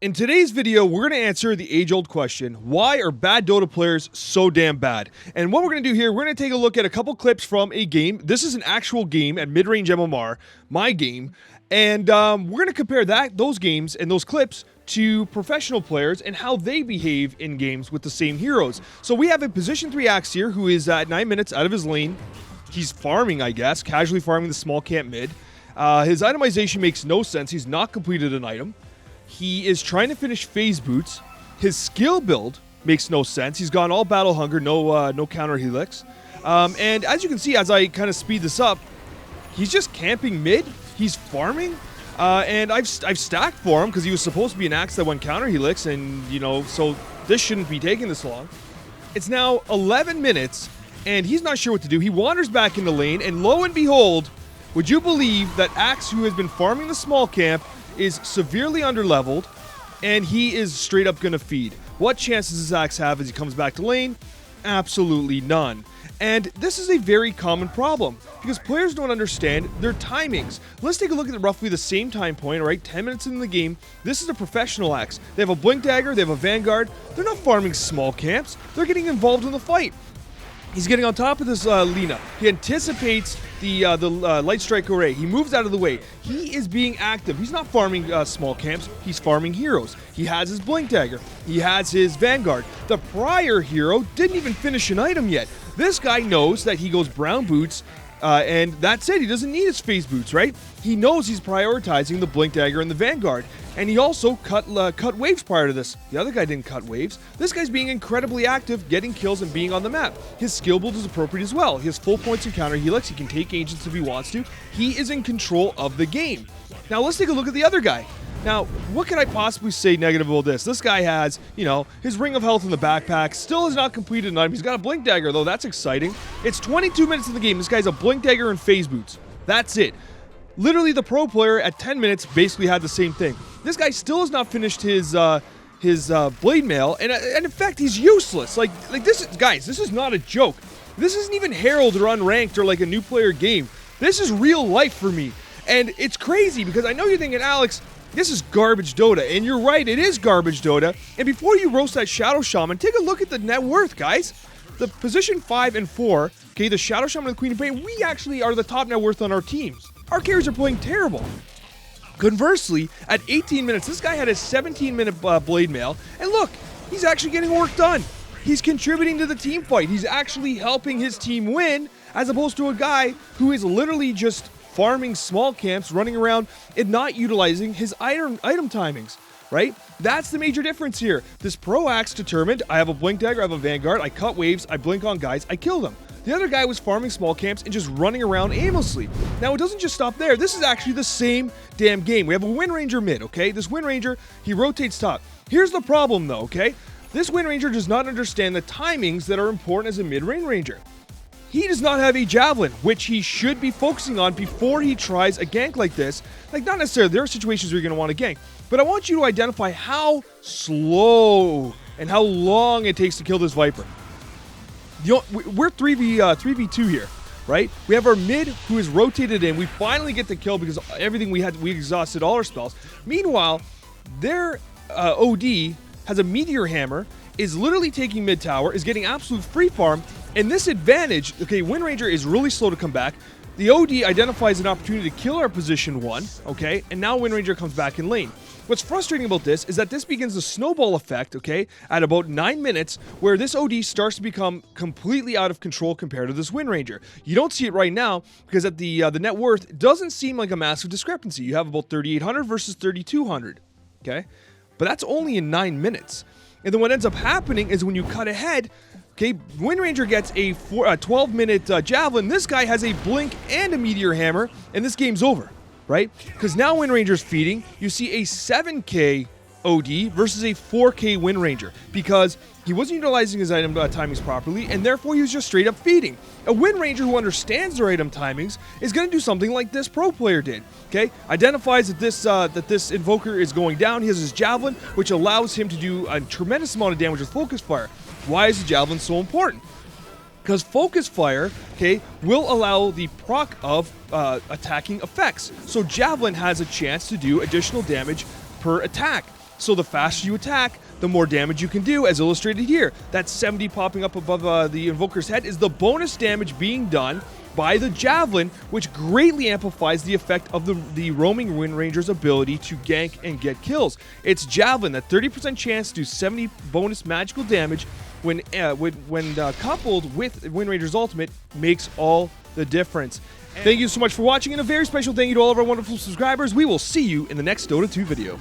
In today's video, we're going to answer the age-old question, why are bad Dota players so damn bad? And what we're going to do here, we're going to take a look at a couple clips from a game. This is an actual game at mid-range MMR, my game, and we're going to compare those games and those clips to professional players and how they behave in games with the same heroes. So we have a position 3 Axe here who is at 9 minutes out of his lane. He's farming, I guess, casually farming the small camp mid. His itemization makes no sense. He's not completed an item. He is trying to finish phase boots. His skill build makes no sense. He's gone all battle hunger, no counter helix. And as you can see, as I kind of speed this up, he's just camping mid. He's farming. And I've stacked for him because he was supposed to be an axe that went counter helix, and so this shouldn't be taking this long. It's now 11 minutes, and he's not sure what to do. He wanders back in the lane, and lo and behold, would you believe that Axe, who has been farming the small camp, is severely underleveled, and he is straight up gonna feed. What chances does Axe have as he comes back to lane? Absolutely none. And this is a very common problem, because players don't understand their timings. Let's take a look at roughly the same time point, right? 10 minutes in the game. This is a professional Axe. They have a Blink Dagger, they have a Vanguard. They're not farming small camps. They're getting involved in the fight. He's getting on top of this Lina. He anticipates the Light Strike Array. He moves out of the way. He is being active. He's not farming small camps. He's farming heroes. He has his Blink Dagger. He has his Vanguard. The prior hero didn't even finish an item yet. This guy knows that he goes brown boots, and that's it. He doesn't need his phase boots, right? He knows he's prioritizing the Blink Dagger and the Vanguard. And he also cut waves prior to this. The other guy didn't cut waves. This guy's being incredibly active, getting kills and being on the map. His skill build is appropriate as well. He has full points in counter helix. He can take agents if he wants to. He is in control of the game. Now let's take a look at the other guy. Now, what can I possibly say negative about this? This guy has, his Ring of Health in the backpack, still has not completed an item. He's got a Blink Dagger though, that's exciting. It's 22 minutes in the game. This guy's a Blink Dagger and phase boots. That's it. Literally, the pro player at 10 minutes basically had the same thing. This guy still has not finished his blade mail, and in fact, he's useless. Like this, guys. This is not a joke. This isn't even Herald or unranked or like a new player game. This is real life for me, and it's crazy because I know you're thinking, Alex, this is garbage Dota, and you're right. It is garbage Dota. And before you roast that Shadow Shaman, take a look at the net worth, guys. The position 5 and 4, okay, the Shadow Shaman and the Queen of Pain, we actually are the top net worth on our teams. Our carries are playing terrible. Conversely, at 18 minutes, this guy had a 17-minute blade mail, and look, he's actually getting work done. He's contributing to the team fight. He's actually helping his team win, as opposed to a guy who is literally just farming small camps, running around, and not utilizing his item timings, right? That's the major difference here. This pro Axe determined, I have a Blink Dagger, I have a Vanguard, I cut waves, I blink on guys, I kill them. The other guy was farming small camps and just running around aimlessly. Now, it doesn't just stop there. This is actually the same damn game. We have a Wind Ranger mid, okay? This Wind Ranger, he rotates top. Here's the problem, though, okay? This Wind Ranger does not understand the timings that are important as a mid-range ranger. He does not have a Javelin, which he should be focusing on before he tries a gank like this. Like, not necessarily. There are situations where you're going to want to gank. But I want you to identify how slow and how long it takes to kill this Viper. We're 3v2 here, right? We have our mid who is rotated in. We finally get the kill because everything we exhausted all our spells. Meanwhile, their OD has a Meteor Hammer, is literally taking mid tower, is getting absolute free farm, and this advantage, okay, Wind Ranger is really slow to come back. The OD identifies an opportunity to kill our position 1, okay, and now Wind Ranger comes back in lane. What's frustrating about this is that this begins the snowball effect, okay, at about 9 minutes, where this OD starts to become completely out of control compared to this Wind Ranger. You don't see it right now because at the net worth, it doesn't seem like a massive discrepancy. You have about 3,800 versus 3,200, okay? But that's only in 9 minutes. And then what ends up happening is when you cut ahead, okay, Wind Ranger gets a 12-minute Javelin. This guy has a Blink and a Meteor Hammer, and this game's over. Right? Because now Wind Ranger's feeding, you see a 7k OD versus a 4k Wind Ranger because he wasn't utilizing his item timings properly, and therefore he was just straight up feeding. A Wind Ranger who understands their item timings is going to do something like this pro player did. Okay? Identifies that this Invoker is going down. He has his Javelin, which allows him to do a tremendous amount of damage with Focus Fire. Why is the Javelin so important? Because Focus Fire, okay, will allow the proc of attacking effects. So Javelin has a chance to do additional damage per attack. So the faster you attack, the more damage you can do, as illustrated here. That 70 popping up above the Invoker's head is the bonus damage being done by the Javelin, which greatly amplifies the effect of the roaming Wind Ranger's ability to gank and get kills. It's Javelin, that 30% chance to do 70 bonus magical damage when coupled with Wind Ranger's ultimate makes all the difference. Thank you so much for watching, and a very special thank you to all of our wonderful subscribers. We will see you in the next Dota 2 video.